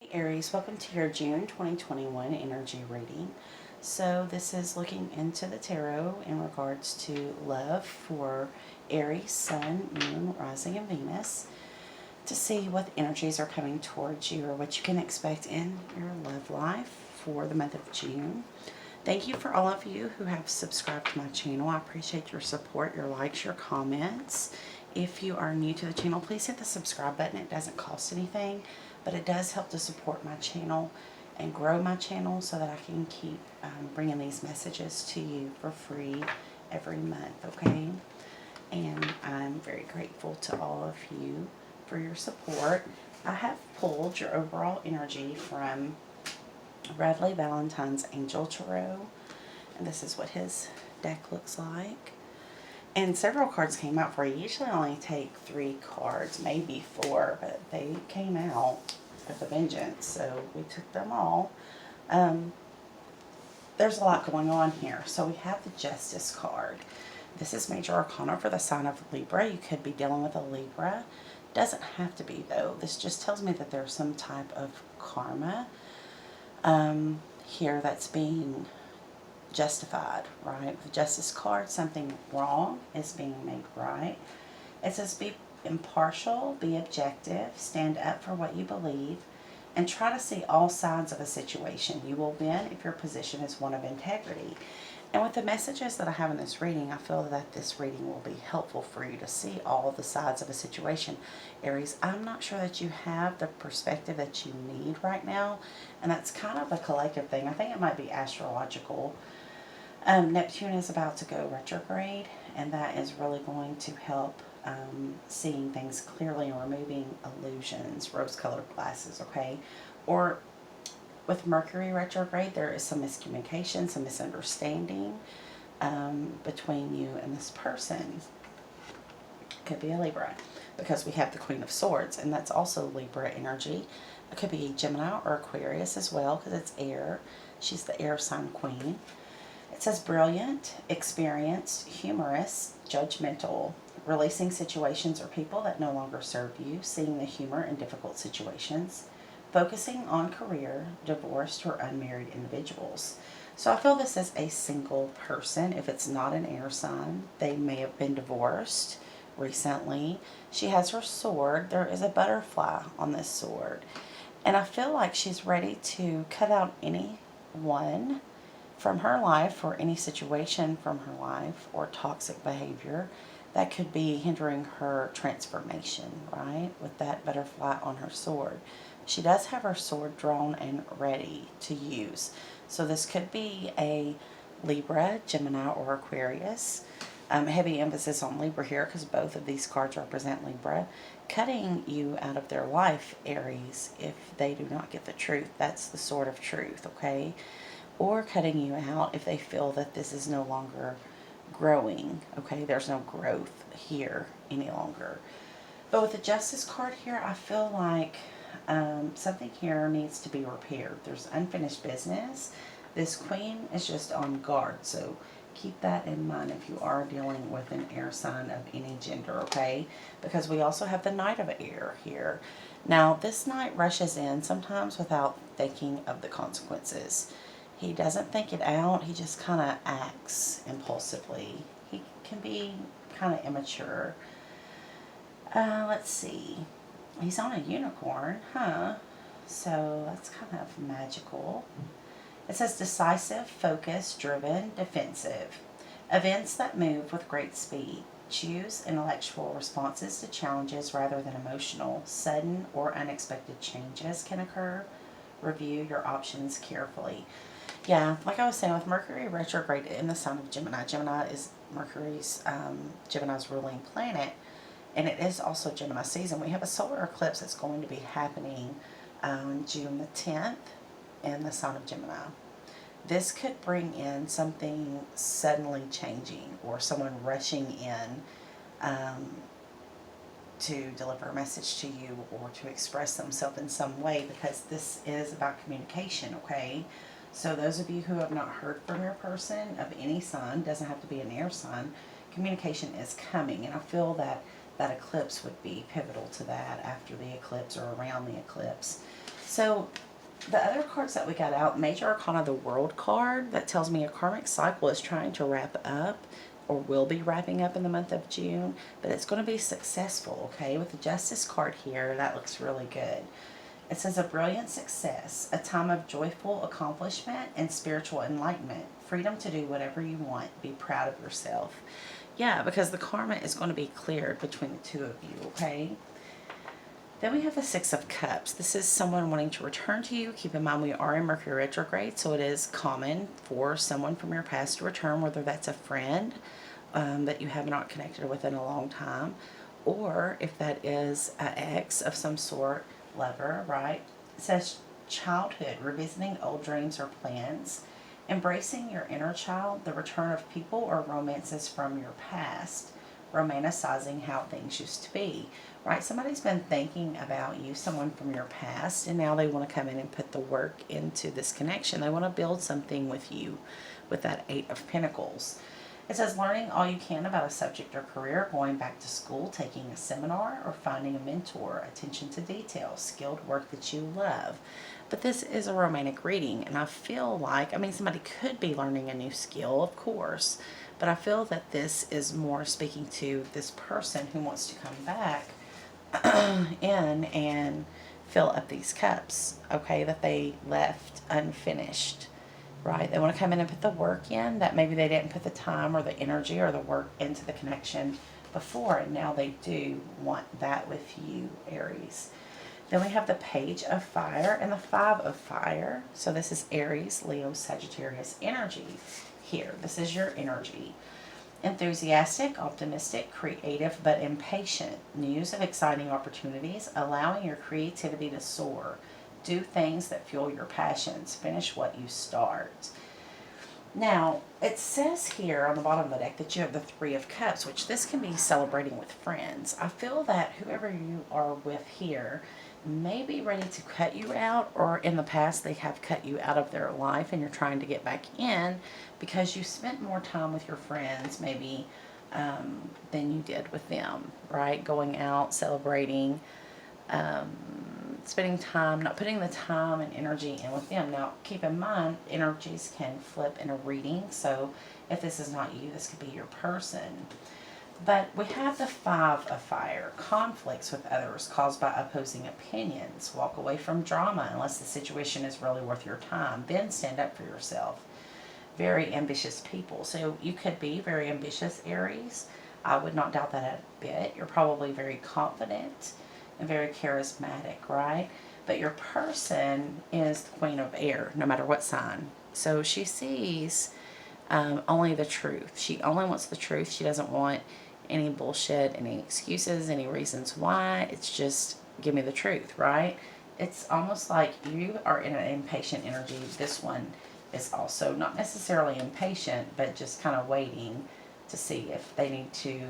Hey Aries, welcome to your June 2021 energy reading. So this is looking into the tarot in regards to love for Aries, Sun, Moon, Rising, and Venus to see what energies are coming towards you or what you can expect in your love life for the month of June. Thank you for all of you who have subscribed to my channel. I appreciate your support, your likes, your comments. If you are new to the channel, please hit the subscribe button. It doesn't cost anything, but it does help to support my channel and grow my channel so that I can keep bringing these messages to you for free every month, okay? And I'm very grateful to all of you for your support. I have pulled your overall energy from Bradley Valentine's Angel Tarot, and this is what his deck looks like. And several cards came out for you. Usually I only take 3 cards, maybe 4, but they came out with a vengeance, so we took them all. There's a lot going on here. So we have the Justice card. This is Major Arcana for the sign of Libra. You could be dealing with a Libra. Doesn't have to be, though. This just tells me that there's some type of karma here that's being justified, right? The Justice card, something wrong is being made right. It says be impartial, be objective, stand up for what you believe, and try to see all sides of a situation. You will win if your position is one of integrity. And with the messages that I have in this reading, I feel that this reading will be helpful for you to see all the sides of a situation. Aries, I'm not sure that you have the perspective that you need right now, and that's kind of a collective thing. I think it might be astrological. Neptune is about to go retrograde, and that is really going to help seeing things clearly and removing illusions, rose-colored glasses, okay? Or with Mercury retrograde, there is some miscommunication, some misunderstanding between you and this person. Could be a Libra, because we have the Queen of Swords, and that's also Libra energy. It could be Gemini or Aquarius as well, because it's air. She's the air sign queen. It says brilliant, experienced, humorous, judgmental, releasing situations or people that no longer serve you, seeing the humor in difficult situations, focusing on career, divorced or unmarried individuals. So I feel this is a single person. If it's not an air sign, they may have been divorced recently. She has her sword. There is a butterfly on this sword. And I feel like she's ready to cut out anyone from her life or any situation from her life or toxic behavior that could be hindering her transformation, right? With that butterfly on her sword. She does have her sword drawn and ready to use. So this could be a Libra, Gemini, or Aquarius. Heavy emphasis on Libra here because both of these cards represent Libra. Cutting you out of their life, Aries, if they do not get the truth. That's the sword of truth, okay? Or cutting you out if they feel that this is no longer growing, okay? There's no growth here any longer. But with the Justice card here, I feel like something here needs to be repaired. There's unfinished business. This Queen is just on guard, so keep that in mind if you are dealing with an air sign of any gender, okay? Because we also have the Knight of Air here. Now, this Knight rushes in sometimes without thinking of the consequences. He doesn't think it out. He just kind of acts impulsively. He can be kind of immature. Let's see. He's on a unicorn, huh? So that's kind of magical. It says decisive, focused, driven, defensive. Events that move with great speed. Choose intellectual responses to challenges rather than emotional. Sudden or unexpected changes can occur. Review your options carefully. Yeah, like I was saying, with Mercury retrograde in the sign of Gemini, Gemini is Gemini's ruling planet, and it is also Gemini season. We have a solar eclipse that's going to be happening on June the 10th in the sign of Gemini. This could bring in something suddenly changing or someone rushing in to deliver a message to you or to express themselves in some way, because this is about communication, okay? So those of you who have not heard from your person of any sign, doesn't have to be an air sign, communication is coming. And I feel that that eclipse would be pivotal to that, after the eclipse or around the eclipse. So the other cards that we got out, Major Arcana, the World card, that tells me a karmic cycle is trying to wrap up or will be wrapping up in the month of June, but it's going to be successful, okay? With the Justice card here, that looks really good. It says a brilliant success, a time of joyful accomplishment and spiritual enlightenment, freedom to do whatever you want, be proud of yourself. Yeah, because the karma is going to be cleared between the two of you, okay? Then we have the Six of Cups. This is someone wanting to return to you. Keep in mind we are in Mercury retrograde, so it is common for someone from your past to return, whether that's a friend that you have not connected with in a long time, or if that is an ex of some sort, lover, right? It says childhood, revisiting old dreams or plans, embracing your inner child, the return of people or romances from your past, romanticizing how things used to be, right? Somebody's been thinking about you, someone from your past, and now they want to come in and put the work into this connection. They want to build something with you with that Eight of Pentacles. It says learning all you can about a subject or career, going back to school, taking a seminar, or finding a mentor, attention to detail, skilled work that you love. But this is a romantic reading, and I feel like, somebody could be learning a new skill, of course, but I feel that this is more speaking to this person who wants to come back in and fill up these cups, okay, that they left unfinished, right? They want to come in and put the work in that maybe they didn't put the time or the energy or the work into the connection before, and now they do want that with you, Aries. Then we have the Page of Fire and the Five of Fire. So this is Aries, Leo, Sagittarius energy here. This is your energy. Enthusiastic, optimistic, creative, but impatient. News of exciting opportunities, allowing your creativity to soar. Do things that fuel your passions. Finish what you start. Now, it says here on the bottom of the deck that you have the Three of Cups, which this can be celebrating with friends. I feel that whoever you are with here may be ready to cut you out, or in the past they have cut you out of their life and you're trying to get back in because you spent more time with your friends maybe than you did with them, right? Going out, celebrating, spending time, not putting the time and energy in with them. Now, keep in mind, energies can flip in a reading, so if this is not you, this could be your person. But we have the Five of Fire, conflicts with others caused by opposing opinions. Walk away from drama unless the situation is really worth your time. Then stand up for yourself. Very ambitious people. So you could be very ambitious, Aries. I would not doubt that a bit. You're probably very confident and very charismatic, right? But your person is the Queen of Air, no matter what sign. So she sees only the truth. She only wants the truth. She doesn't want any bullshit, any excuses, any reasons why. It's just, give me the truth, right? It's almost like you are in an impatient energy. This one is also not necessarily impatient, but just kind of waiting to see if they need to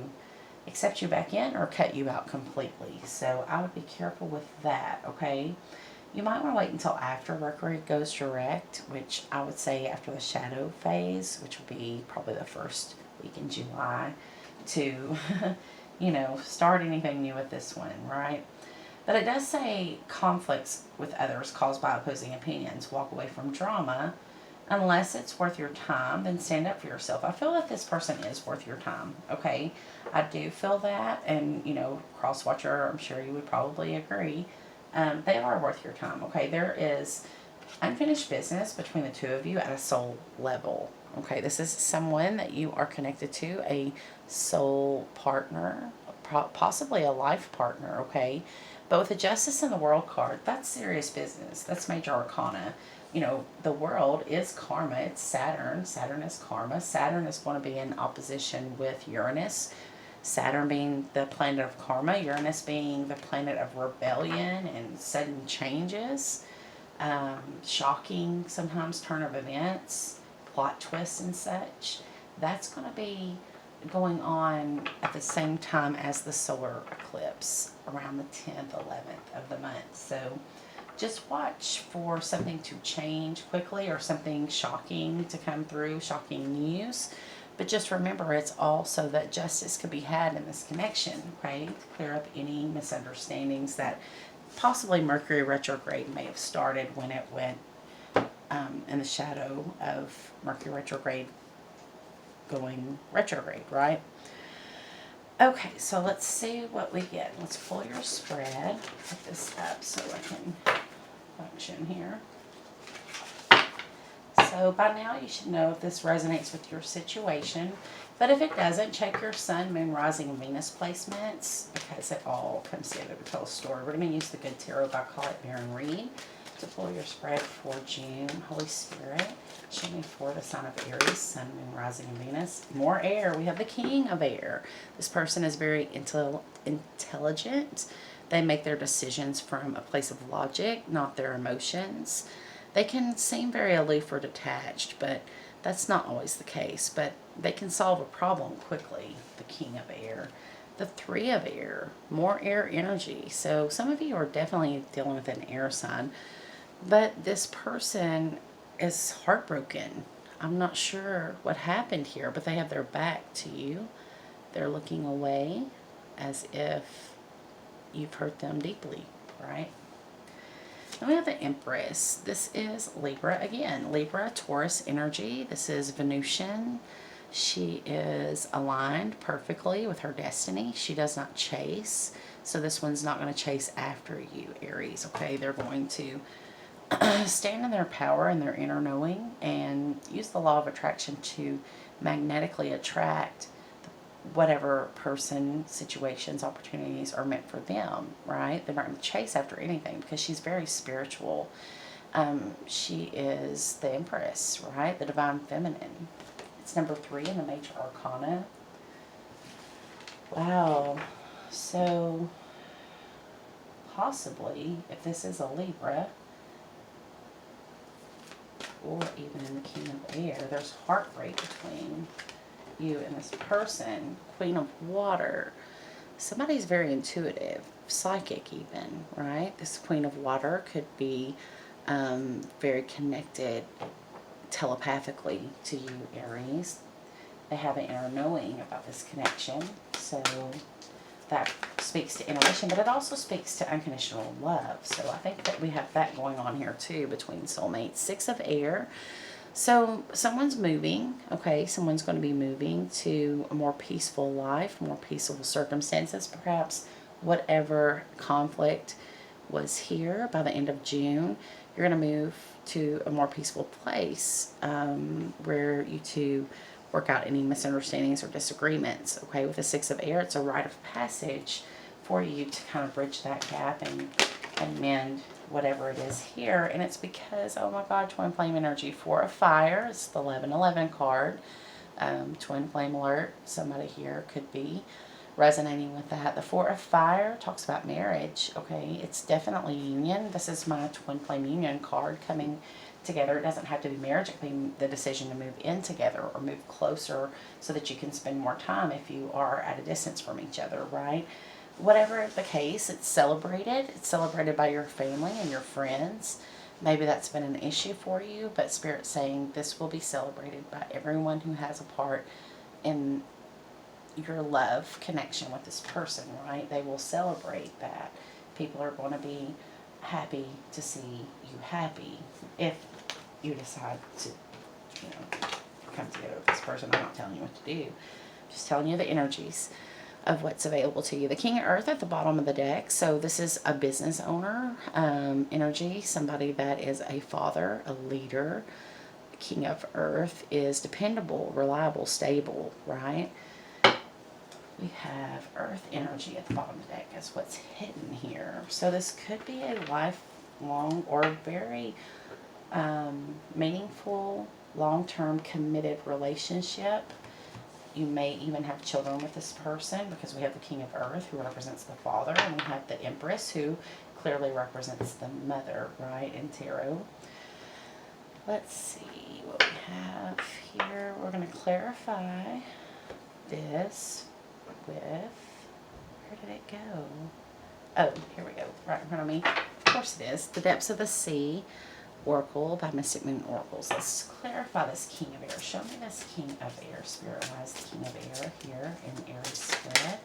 accept you back in or cut you out completely. So I would be careful with that, okay? You might want to wait until after Mercury goes direct, which I would say after the shadow phase, which will be probably the first week in July, to, start anything new with this one, right? But it does say conflicts with others caused by opposing opinions. Walk away from drama. Unless it's worth your time, then stand up for yourself. I feel that this person is worth your time, okay? I do feel that, and, cross-watcher, I'm sure you would probably agree. They are worth your time, okay? There is unfinished business between the two of you at a soul level, okay? This is someone that you are connected to, a soul partner, possibly a life partner, okay? But with the Justice and the World card, that's serious business. That's Major Arcana. The world is karma. It's Saturn. Saturn is karma. Saturn is going to be in opposition with Uranus. Saturn being the planet of karma, Uranus being the planet of rebellion and sudden changes, shocking sometimes turn of events, plot twists and such. That's going to be going on at the same time as the solar eclipse around the 10th, 11th of the month. So just watch for something to change quickly or something shocking to come through, shocking news. But just remember, it's all so that justice could be had in this connection, right? To clear up any misunderstandings that possibly Mercury retrograde may have started when it went in the shadow of Mercury retrograde going retrograde, right? Okay, so let's see what we get. Let's pull your spread. Put this up so I can function here. So by now you should know if this resonates with your situation. But if it doesn't, check your Sun, Moon, Rising, and Venus placements because it all comes together to tell a story. We're going to use the Good Tarot by Colette Baron Reed to pull your spread for June. Holy Spirit, show me for the sign of Aries, Sun, Moon, Rising, and Venus. More air. We have the King of Air. This person is very intelligent. They make their decisions from a place of logic, not their emotions. They can seem very aloof or detached, but that's not always the case. But they can solve a problem quickly, the King of Air. The Three of Air, more air energy. So some of you are definitely dealing with an air sign, but this person is heartbroken. I'm not sure what happened here, but they have their back to you. They're looking away as if you've hurt them deeply, right? Then we have the Empress. This is Libra again. Libra, Taurus energy. This is Venusian. She is aligned perfectly with her destiny. She does not chase. So this one's not going to chase after you, Aries, okay? They're going to stand in their power and their inner knowing and use the law of attraction to magnetically attract whatever person, situations, opportunities are meant for them, right? They're not going to chase after anything because she's very spiritual. She is the Empress, right? The Divine Feminine. It's number 3 in the Major Arcana. Wow. So, possibly, if this is a Libra, or even in the King of Air, there's heartbreak between you and this person. Queen of Water. Somebody's very intuitive, psychic even, right? This Queen of Water could be very connected telepathically to you, Aries. They have an inner knowing about this connection, so that speaks to intuition, but it also speaks to unconditional love. So I think that we have that going on here too between soulmates. 6 of Air. So someone's moving, okay? Someone's going to be moving to a more peaceful life, more peaceful circumstances, perhaps whatever conflict was here by the end of June. You're going to move to a more peaceful place where you two work out any misunderstandings or disagreements, okay? With the 6 of Air, it's a rite of passage for you to kind of bridge that gap and mend whatever it is here. And it's because, oh my God, twin flame energy. 4 of Fire, it's the 1111 card. Twin flame alert, somebody here could be resonating with that. The 4 of Fire talks about marriage, okay? It's definitely union. This is my twin flame union card coming together. It doesn't have to be marriage. It can be the decision to move in together or move closer so that you can spend more time if you are at a distance from each other, right? Whatever the case, it's celebrated. It's celebrated by your family and your friends. Maybe that's been an issue for you, but Spirit's saying this will be celebrated by everyone who has a part in your love connection with this person, right? They will celebrate that. People are going to be happy to see you happy if you decide to, come together with this person. I'm not telling you what to do. I'm just telling you the energies of what's available to you. The King of Earth at the bottom of the deck. So this is a business owner energy, somebody that is a father, a leader. King of Earth is dependable, reliable, stable, right? We have Earth energy at the bottom of the deck as what's hidden here. So this could be a lifelong or very meaningful, long-term committed relationship. You may even have children with this person because we have the King of Earth who represents the father, and we have the Empress who clearly represents the mother, right, in tarot. Let's see what we have here. We're going to clarify this with, where did it go? Oh, here we go, right in front of me. Of course it is. The Depths of the Sea Oracle by Mystic Moon Oracles. Let's clarify this King of Air. Show me this King of Air. Spirit wise, the King of Air here in Aries spread.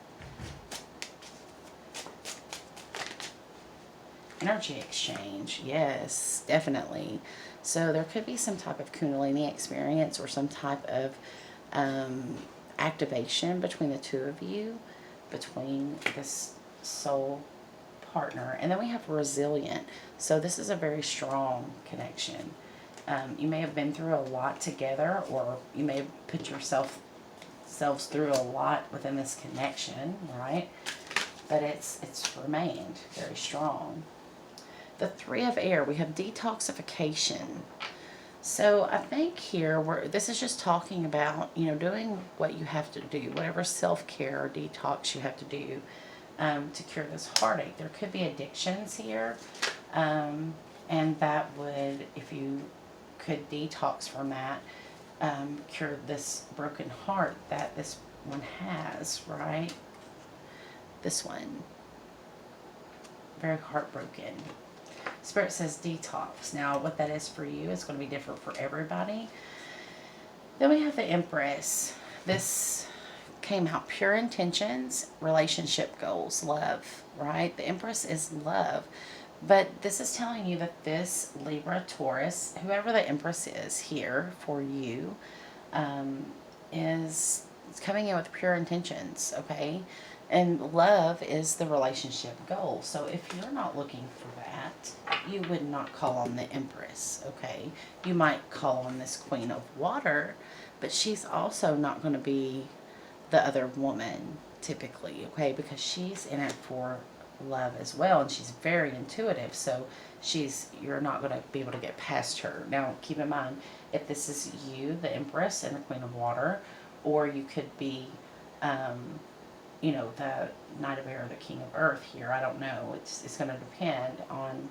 energy exchange. Yes, definitely. So there could be some type of Kundalini experience or some type of activation between the two of you, between this soul partner. And then we have resilient. So this is a very strong connection. You may have been through a lot together, or you may have put yourselves through a lot within this connection, right? But it's remained very strong. The Three of Air, we have detoxification. So I think here this is just talking about, you know, doing what you have to do, whatever self-care or detox you have to do to cure this heartache. There could be addictions here, and that would, if you could detox from that, cure this broken heart that this one has, right? This one, very heartbroken. Spirit says detox. Now, what that is for you is going to be different for everybody. Then we have the Empress. This came out pure intentions, relationship goals, love, right? The Empress is love. But this is telling you that this Libra, Taurus, whoever the Empress is here for you, is coming in with pure intentions, okay? And love is the relationship goal. So if you're not looking for that, you would not call on the Empress, okay? You might call on this Queen of Water, but she's also not going to be the other woman, typically, okay? Because she's in it for love as well, and she's very intuitive, so you're not going to be able to get past her. Now, keep in mind, if this is you, the Empress and the Queen of Water, or you could be, you know, the Knight of Air or the King of Earth here. I don't know. It's going to depend on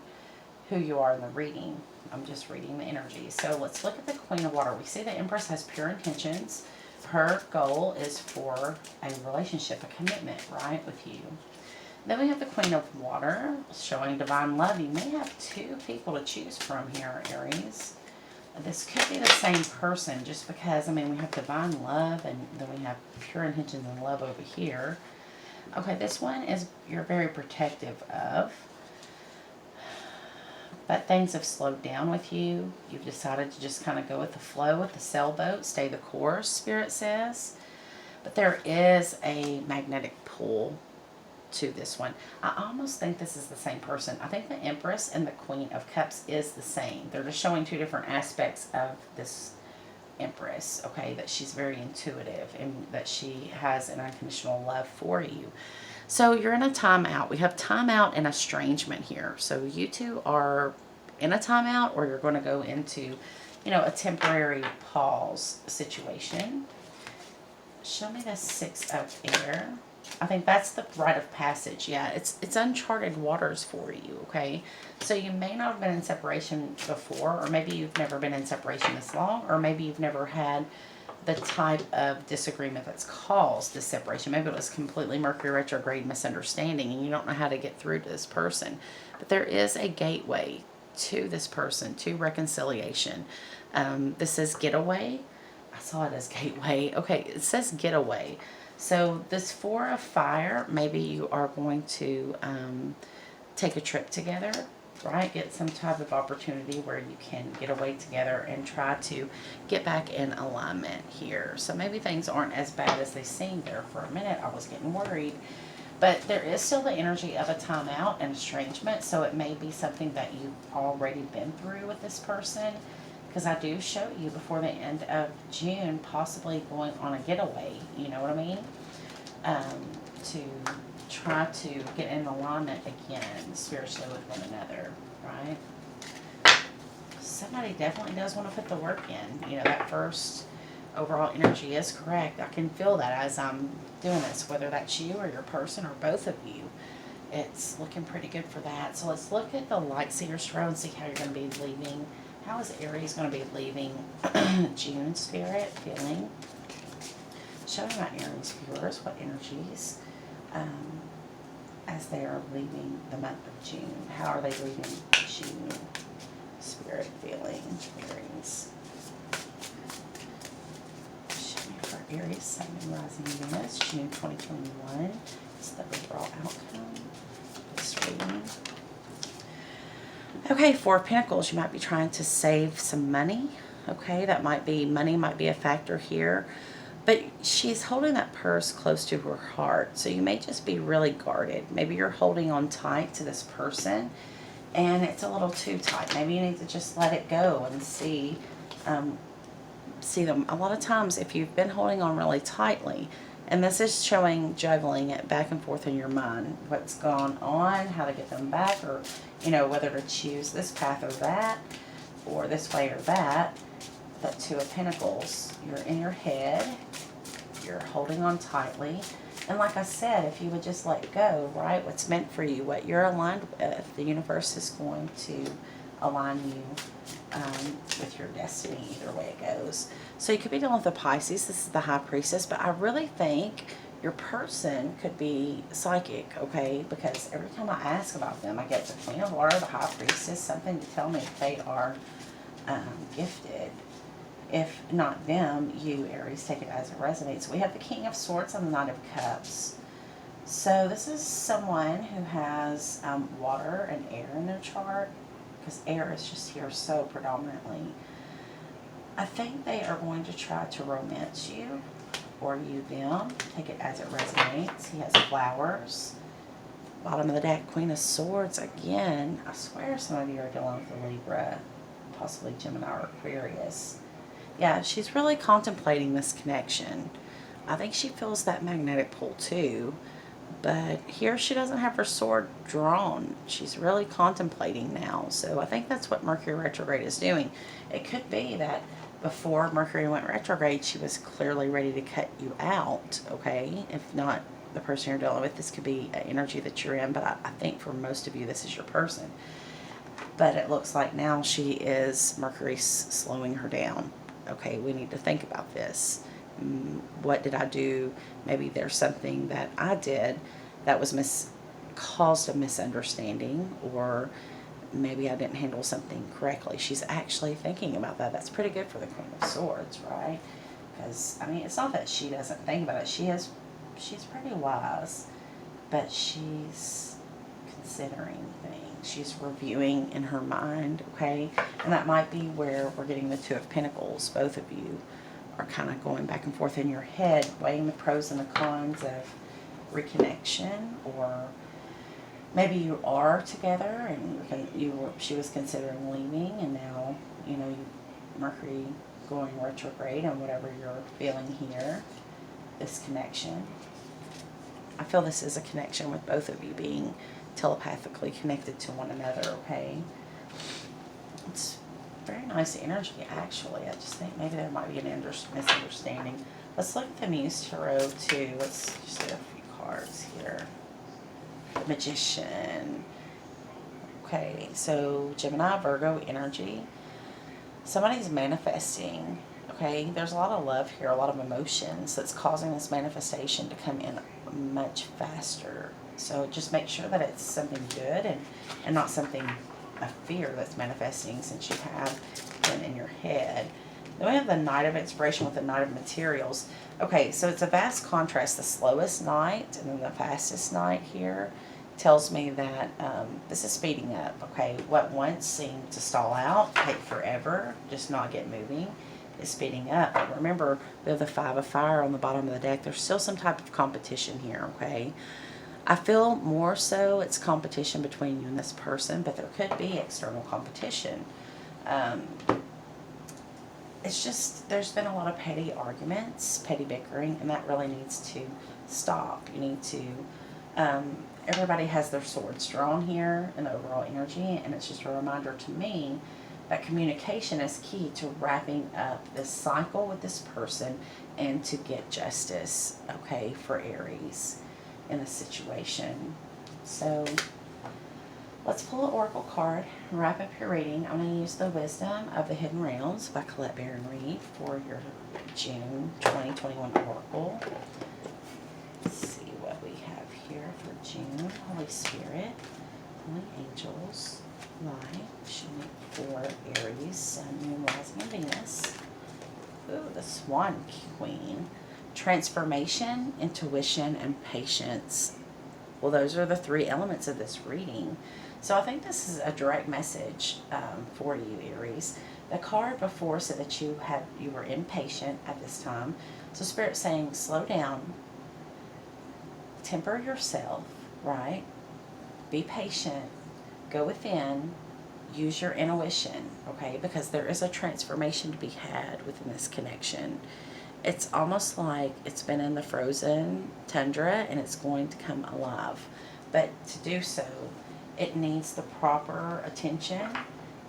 who you are in the reading. I'm just reading the energy. So let's look at the Queen of Water. We see the Empress has pure intentions. Her goal is for a relationship, a commitment, right, with you. Then we have the Queen of Water, showing divine love. You may have two people to choose from here, Aries. This could be the same person, just because, I mean, we have divine love, and then we have pure intentions and love over here. Okay, this one is you're very protective of, but things have slowed down with you. You've decided to just kind of go with the flow with the sailboat, stay the course, Spirit says. But there is a magnetic pull to this one. I almost think this is the same person. I think the Empress and the Queen of Cups is the same. They're just showing two different aspects of this Empress, okay? That she's very intuitive and that she has an unconditional love for you. So you're in a timeout. We have timeout and estrangement here. So you two are in a timeout, or you're going to go into, you know, a temporary pause situation. Show me the Six of Air. I think that's the rite of passage. Yeah, it's uncharted waters for you, okay? So you may not have been in separation before, or maybe you've never been in separation this long, or maybe you've never had the type of disagreement that's caused this separation. Maybe it was completely Mercury retrograde misunderstanding, and you don't know how to get through to this person. But there is a gateway to this person, to reconciliation. This says getaway. I saw it as gateway. Okay, it says getaway. So this Four of Fire, maybe you are going to take a trip together, right? Get some type of opportunity where you can get away together and try to get back in alignment here. So maybe things aren't as bad as they seem there. For a minute, I was getting worried. But there is still the energy of a timeout and estrangement, so it may be something that you've already been through with this person. Because I do show you before the end of June, possibly going on a getaway, you know what I mean? To try to get in alignment again, spiritually with one another, right? Somebody definitely does want to put the work in. You know, that first overall energy is correct. I can feel that as I'm doing this, whether that's you or your person or both of you. It's looking pretty good for that. So let's look at the Light Seer's Tarot and see how you're going to be leaving. How is Aries going to be leaving June, Spirit, feeling? Show me my Aries viewers what energies as they are leaving the month of June. How are they leaving June, Spirit, feeling, Aries? Show me for Aries, Sun and Rising Venus, June 2021. It's the overall outcome of this reading. Okay, Four of Pentacles, you might be trying to save some money. Okay, that might be, money might be a factor here. But she's holding that purse close to her heart. So you may just be really guarded. Maybe you're holding on tight to this person and it's a little too tight. Maybe you need to just let it go and see them. A lot of times if you've been holding on really tightly, and this is showing juggling it back and forth in your mind, what's gone on, how to get them back, or, you know, whether to choose this path or that, or this way or that. That Two of Pentacles, you're in your head, you're holding on tightly. And like I said, if you would just let go, right, what's meant for you, what you're aligned with, the universe is going to align you with your destiny, either way it goes. So you could be dealing with a Pisces. This is the High Priestess, but I really think your person could be psychic, okay? Because every time I ask about them, I get the Queen of Water, the High Priestess, something to tell me if they are gifted. If not them, you, Aries, take it as it resonates. We have the King of Swords and the Knight of Cups. So this is someone who has water and air in their chart, because air is just here so predominantly. I think they are going to try to romance you, or you them. Take it as it resonates. He has flowers. Bottom of the deck, Queen of Swords. Again, I swear some of you are dealing with a Libra, possibly Gemini or Aquarius. Yeah, she's really contemplating this connection. I think she feels that magnetic pull too. But here she doesn't have her sword drawn. She's really contemplating now. So I think that's what Mercury retrograde is doing. It could be that before Mercury went retrograde, she was clearly ready to cut you out, okay? If not the person you're dealing with, this could be an energy that you're in. But I think for most of you, this is your person. But it looks like now she is, Mercury's slowing her down. Okay, we need to think about this. What did I do? Maybe there's something that I did that was caused a misunderstanding, or maybe I didn't handle something correctly. She's actually thinking about that. That's pretty good for the Queen of Swords, right? Because, I mean, it's not that she doesn't think about it. She's pretty wise, but she's considering things. She's reviewing in her mind, okay? And that might be where we're getting the Two of Pentacles. Both of you are kind of going back and forth in your head, weighing the pros and the cons of reconnection, or maybe you are together and she was considering leaving, and now, you know, Mercury going retrograde and whatever you're feeling here, this connection. I feel this is a connection with both of you being telepathically connected to one another, okay? It's very nice energy, actually. I just think maybe there might be an misunderstanding. Let's look at the Muse Tarot, too. Let's just do a few cards here. The Magician. Okay, so Gemini, Virgo energy. Somebody's manifesting, okay? There's a lot of love here, a lot of emotions that's causing this manifestation to come in much faster. So just make sure that it's something good and not something, a fear that's manifesting, since you have been in your head. Then we have the Knight of Inspiration with the Knight of Materials. Okay, so it's a vast contrast. The slowest knight and then the fastest knight here tells me that this is speeding up, okay? What once seemed to stall out, take forever, just not get moving, is speeding up. But remember, we have the Five of Fire on the bottom of the deck. There's still some type of competition here, okay? I feel more so it's competition between you and this person, but there could be external competition. It's just, there's been a lot of petty arguments, petty bickering, and that really needs to stop. You need to, everybody has their swords drawn here in the overall energy, and it's just a reminder to me that communication is key to wrapping up this cycle with this person and to get justice, okay, for Aries in a situation. So let's pull an oracle card and wrap up your reading. I'm going to use the Wisdom of the Hidden Realms by Colette Baron Reed for your June 2021 oracle. Let's see what we have here for June. Holy Spirit, Holy Angels, Light, show me for Aries, Sun, Moon, Rising, and Venus. Ooh, the Swan Queen. Transformation, intuition, and patience. Well, those are the three elements of this reading. So I think this is a direct message for you, Aries. The card before said that you were impatient at this time. So Spirit's saying, slow down, temper yourself, right? Be patient, go within, use your intuition, okay? Because there is a transformation to be had within this connection. It's almost like it's been in the frozen tundra and it's going to come alive. But to do so, it needs the proper attention,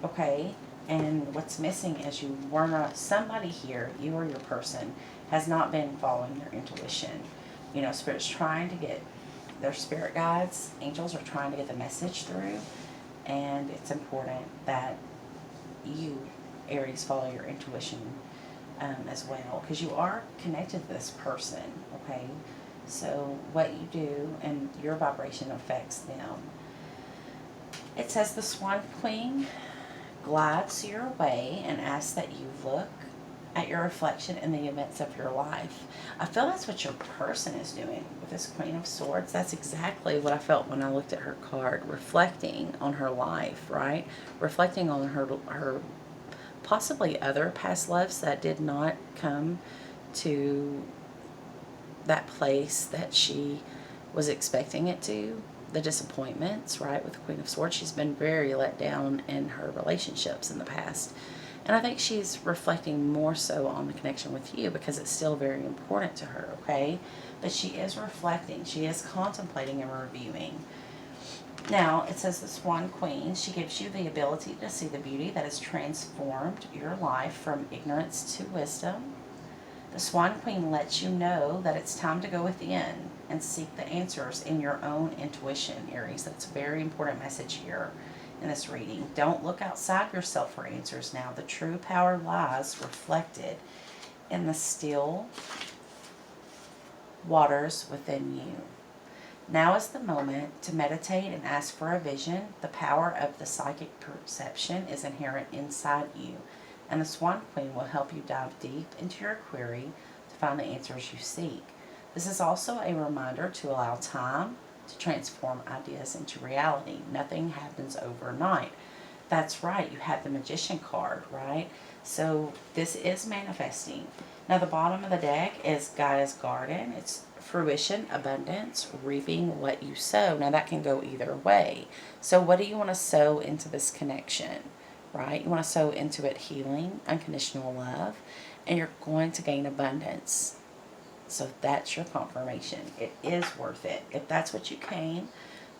okay? And what's missing is you were not, somebody here, you or your person, has not been following their intuition. You know, Spirit's trying to get, their spirit guides, angels are trying to get the message through. And it's important that you, Aries, follow your intuition as well, because you are connected to this person, okay? So what you do and your vibration affects them. It says the Swan Queen glides your way and asks that you look at your reflection in the events of your life. I feel that's what your person is doing with this Queen of Swords. That's exactly what I felt when I looked at her card, reflecting on her life, right? Reflecting on her possibly other past loves that did not come to that place that she was expecting it to. The disappointments, right, with the Queen of Swords. She's been very let down in her relationships in the past. And I think she's reflecting more so on the connection with you because it's still very important to her, okay? But she is reflecting. She is contemplating and reviewing. Now, it says the Swan Queen, she gives you the ability to see the beauty that has transformed your life from ignorance to wisdom. The Swan Queen lets you know that it's time to go within and seek the answers in your own intuition, Aries. That's a very important message here in this reading. Don't look outside yourself for answers now. The true power lies reflected in the still waters within you. Now is the moment to meditate and ask for a vision. The power of the psychic perception is inherent inside you, and the Swan Queen will help you dive deep into your query to find the answers you seek. This is also a reminder to allow time to transform ideas into reality. Nothing happens overnight. That's right, you have the Magician card, right? So this is manifesting. Now the bottom of the deck is Gaia's Garden. It's fruition, abundance, reaping what you sow. Now that can go either way. So what do you want to sow into this connection, right? You want to sow into it healing, unconditional love, and you're going to gain abundance. So that's your confirmation. It is worth it. If that's what you came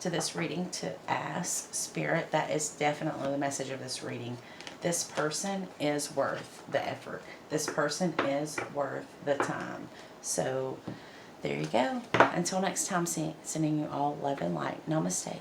to this reading to ask, Spirit, that is definitely the message of this reading. This person is worth the effort. This person is worth the time. So there you go. Until next time, sending you all love and light. Namaste.